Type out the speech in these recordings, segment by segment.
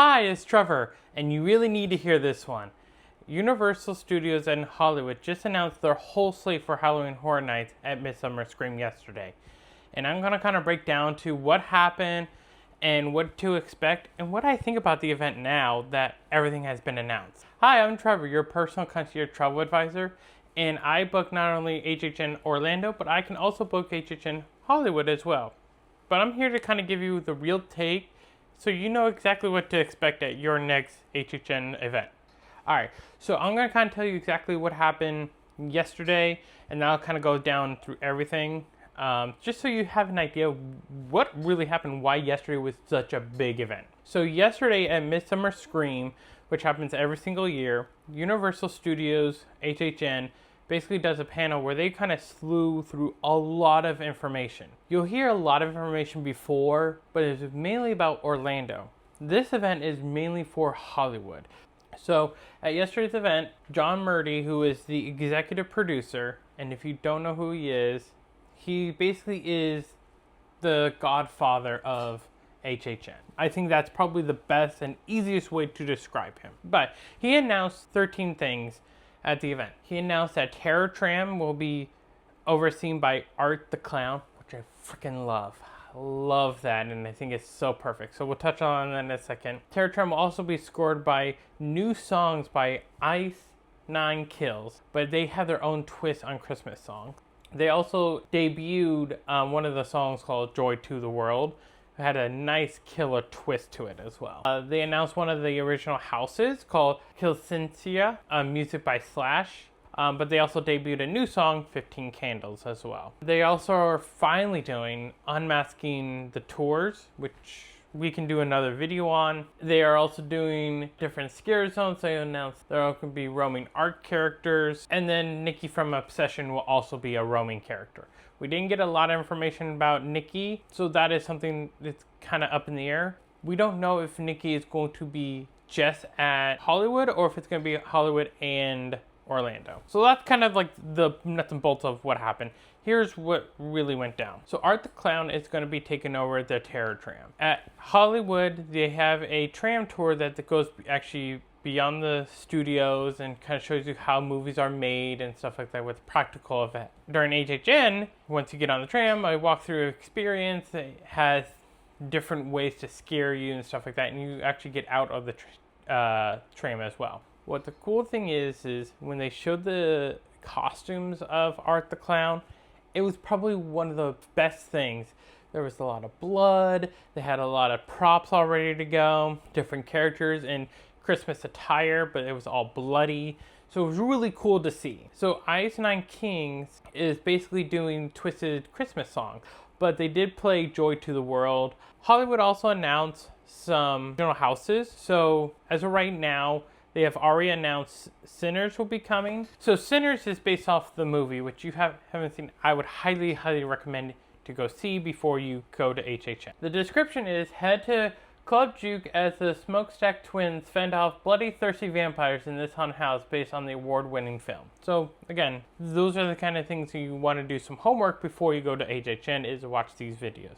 Hi, it's Trevor, and you really need to hear this one. Universal Studios and Hollywood just announced their whole slate for Halloween Horror Nights at Midsummer Scream yesterday. And I'm going to kind of break down to what happened and what to expect and what I think about the event now that everything has been announced. Hi, I'm Trevor, your personal concierge travel advisor, and I book not only HHN Orlando, but I can also book HHN Hollywood as well. But I'm here to kind of give you the real take so you know exactly what to expect at your next HHN event. Alright, so I'm going to kind of tell you exactly what happened yesterday, and then I'll kind of go down through everything, just so you have an idea of what really happened, why yesterday was such a big event. So yesterday at Midsummer Scream, which happens every single year, Universal Studios, HHN, basically does a panel where they kind of slew through a lot of information. You'll hear a lot of information before, but it's mainly about Orlando. This event is mainly for Hollywood. So at yesterday's event, John Murdy, who is the executive producer, and if you don't know who he is, he basically is the godfather of HHN. I think that's probably the best and easiest way to describe him. But he announced 13 things at the event. He announced that Terror Tram will be overseen by Art the Clown, which I freaking love. I love that, and I think it's so perfect. So we'll touch on that in a second. Terror Tram will also be scored by new songs by Ice 9 Kills, but they have their own twist on Christmas songs. They also debuted one of the songs called Joy to the World. It had a nice killer twist to it as well. They announced one of the original houses called KILLceañera, music by Slash. But they also debuted a new song, 15 Candles, as well. They also are finally doing Unmasking the Tours, which we can do another video on. They are also doing different scare zones. They announced there are going to be roaming art characters. And then Nikki from Obsession will also be a roaming character. We didn't get a lot of information about Nikki, so that is something that's kind of up in the air. We don't know if Nikki is going to be just at Hollywood or if it's going to be Hollywood and Orlando. So that's kind of like the nuts and bolts of what happened. Here's what really went down. So Art the Clown is going to be taking over the Terror Tram. At Hollywood, they have a tram tour that goes actually beyond the studios and kind of shows you how movies are made and stuff like that with practical effect. During HHN, once you get on the tram, I walk through an experience that has different ways to scare you and stuff like that, and you actually get out of the tram as well. What the cool thing is when they showed the costumes of Art the Clown, it was probably one of the best things. There was a lot of blood, they had a lot of props all ready to go, different characters in Christmas attire, but it was all bloody. So it was really cool to see. So Ice 9 Kings is basically doing twisted Christmas songs, but they did play Joy to the World. Hollywood also announced some general houses. So as of right now, they have already announced Sinners will be coming. So Sinners is based off the movie, which you haven't seen. I would highly, highly recommend to go see before you go to HHN. The description is, head to Club Juke as the Smokestack twins fend off bloody, thirsty vampires in this haunted house based on the award-winning film. So again, those are the kind of things you want to do some homework before you go to HHN is watch these videos.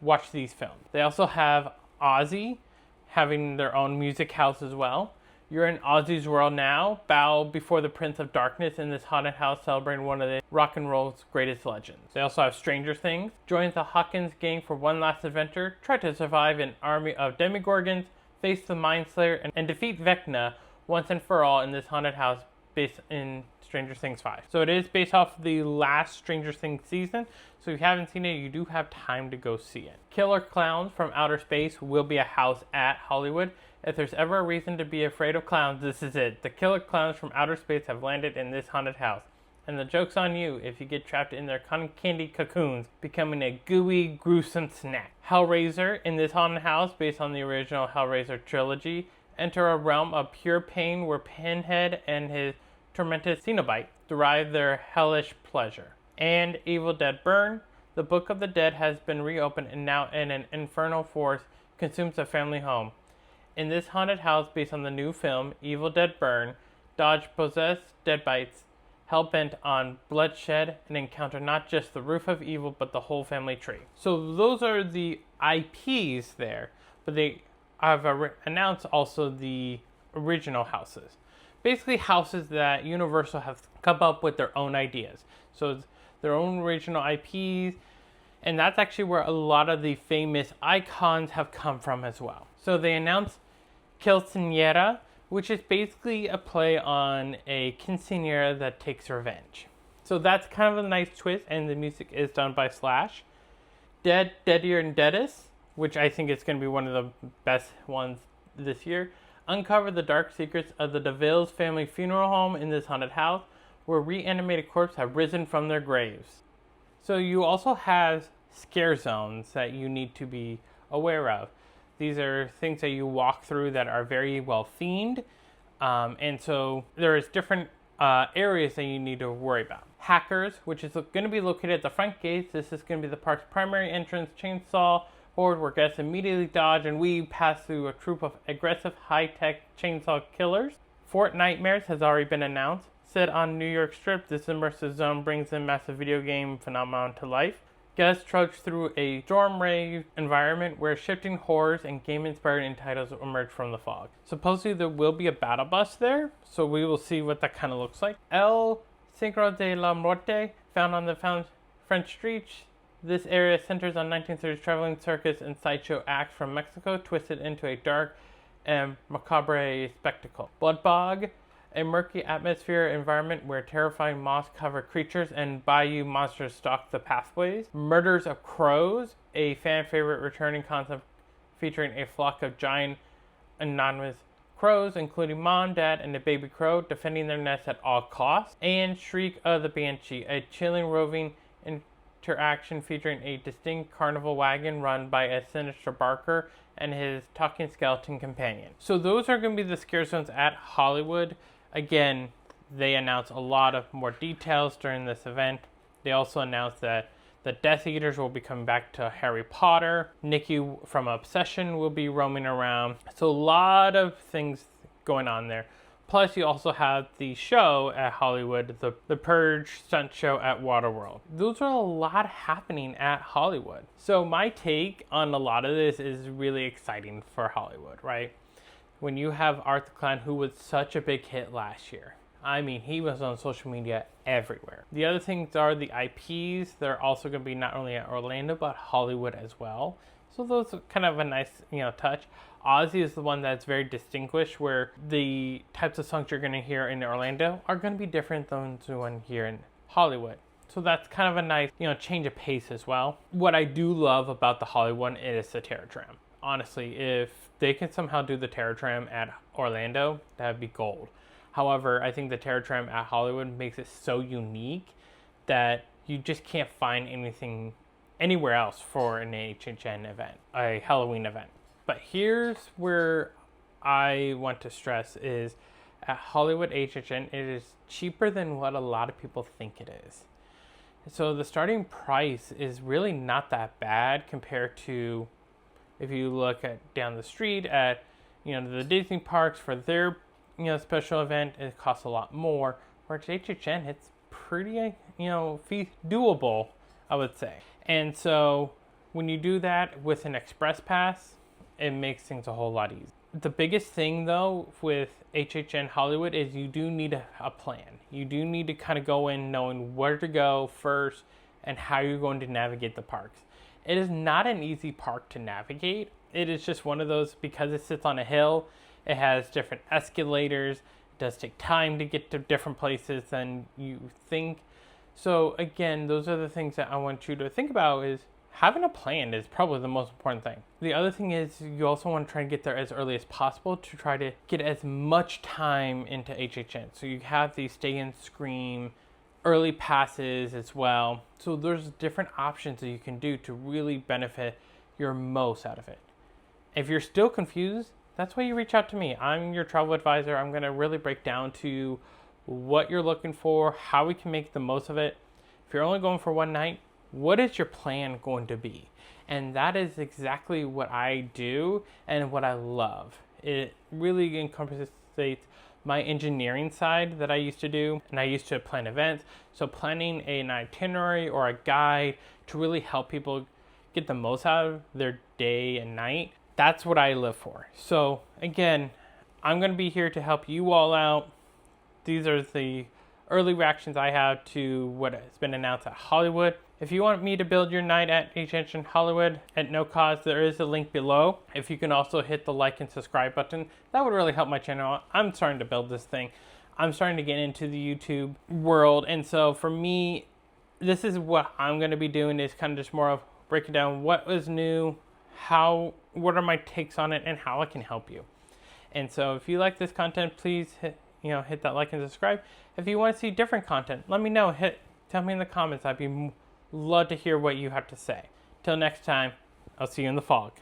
Watch these films. They also have Ozzy having their own music house as well. You're in Ozzy's world now. Bow before the Prince of Darkness in this haunted house celebrating one of the rock and roll's greatest legends. They also have Stranger Things. Join the Hawkins gang for one last adventure. Try to survive an army of demigorgons, face the Mind Slayer, and defeat Vecna once and for all in this haunted house based in Stranger Things 5. So it is based off the last Stranger Things season. So if you haven't seen it, you do have time to go see it. Killer Clowns from Outer Space will be a house at Hollywood. If there's ever a reason to be afraid of clowns, this is it. The killer clowns from outer space have landed in this haunted house. And the joke's on you if you get trapped in their cotton candy cocoons, becoming a gooey, gruesome snack. Hellraiser in this haunted house, based on the original Hellraiser trilogy, enter a realm of pure pain where Pinhead and his tormented Cenobite derive their hellish pleasure. And Evil Dead Burn. The Book of the Dead has been reopened and now in an infernal force consumes a family home. In this haunted house based on the new film, Evil Dead Burn, dodge possessed deadbites, hell-bent on bloodshed, and encounter not just the roof of evil, but the whole family tree. So those are the IPs there, but they have announced also the original houses. Basically houses that Universal have come up with their own ideas. So it's their own original IPs, and that's actually where a lot of the famous icons have come from as well. So they announced KILLceañera, which is basically a play on a quinceañera that takes revenge. So that's kind of a nice twist, and the music is done by Slash. Deadier and Deadest, which I think is going to be one of the best ones this year. Uncover the dark secrets of the DeVille's family funeral home in this haunted house, where reanimated corpses have risen from their graves. So you also have scare zones that you need to be aware of. These are things that you walk through that are very well themed, and so there's different areas that you need to worry about. Hackerz, which is going to be located at the front gates. This is going to be the park's primary entrance chainsaw horde, where guests immediately dodge and weave past through a troop of aggressive high-tech chainsaw killers. Fortnitemares has already been announced. Set on New York Strip, this immersive zone brings the massive video game phenomenon to life. Guests trudge through a storm-raved environment where shifting horrors and game-inspired titles emerge from the fog. Supposedly there will be a battle bus there, so we will see what that kind of looks like. El Circo de la Muerte, found on the French streets. This area centers on 1930s traveling circus and sideshow acts from Mexico, twisted into a dark and macabre spectacle. Bloodbog, a murky atmosphere environment where terrifying moss-covered creatures and bayou monsters stalk the pathways. Murders of Crowz, a fan-favorite returning concept featuring a flock of giant anonymous crows, including mom, dad, and a baby crow, defending their nest at all costs. And Shriek of the Banshee, a chilling roving interaction featuring a distinct carnival wagon run by a sinister barker and his talking skeleton companion. So those are going to be the scare zones at Hollywood. Again, they announced a lot of more details during this event. They also announced that the Death Eaters will be coming back to Harry Potter. Nikki from Obsession will be roaming around. So a lot of things going on there. Plus, you also have the show at Hollywood, the Purge stunt show at Waterworld. Those are a lot happening at Hollywood. So my take on a lot of this is really exciting for Hollywood, right? When you have Art the Clown, who was such a big hit last year. I mean, he was on social media everywhere. The other things are the IPs. They're also going to be not only at Orlando, but Hollywood as well. So those are kind of a nice, touch. Ozzy is the one that's very distinguished, where the types of songs you're going to hear in Orlando are going to be different than the one here in Hollywood. So that's kind of a nice, change of pace as well. What I do love about the Hollywood one is the Terror Tram. Honestly, if they can somehow do the Terror Tram at Orlando, that'd be gold. However, I think the Terror Tram at Hollywood makes it so unique that you just can't find anything anywhere else for an HHN event, a Halloween event. But here's where I want to stress is at Hollywood HHN, it is cheaper than what a lot of people think it is. So the starting price is really not that bad compared to if you look at down the street at, the Disney parks for their, special event, it costs a lot more. Whereas HHN, it's pretty, doable, I would say. And so when you do that with an express pass, it makes things a whole lot easier. The biggest thing though with HHN Hollywood is you do need a plan. You do need to kind of go in knowing where to go first and how you're going to navigate the parks. It is not an easy park to navigate. It is just one of those, because it sits on a hill, it has different escalators. It does take time to get to different places than you think. So again, those are the things that I want you to think about is having a plan is probably the most important thing. The other thing is you also want to try and get there as early as possible to try to get as much time into HHN. So you have these Stay and Scream early passes as well. So there's different options that you can do to really benefit your most out of it. If you're still confused, that's why you reach out to me. I'm your travel advisor. I'm going to really break down to you what you're looking for, how we can make the most of it. If you're only going for one night, what is your plan going to be? And that is exactly what I do and what I love. It really encompasses my engineering side that I used to do, and I used to plan events. So planning an itinerary or a guide to really help people get the most out of their day and night. That's what I live for. So again, I'm going to be here to help you all out. These are the early reactions I have to what has been announced at Hollywood. If you want me to build your night at Attention Hollywood at no cost, there is a link below. If you can also hit the like and subscribe button, that would really help my channel. I'm starting to build this thing. I'm starting to get into the YouTube world. And so for me, this is what I'm going to be doing, is kind of just more of breaking down what was new, what are my takes on it, and how I can help you. And so if you like this content, please hit that like and subscribe. If you want to see different content, let me know. Tell me in the comments. I'd love to hear what you have to say. Till next time, I'll see you in the fog.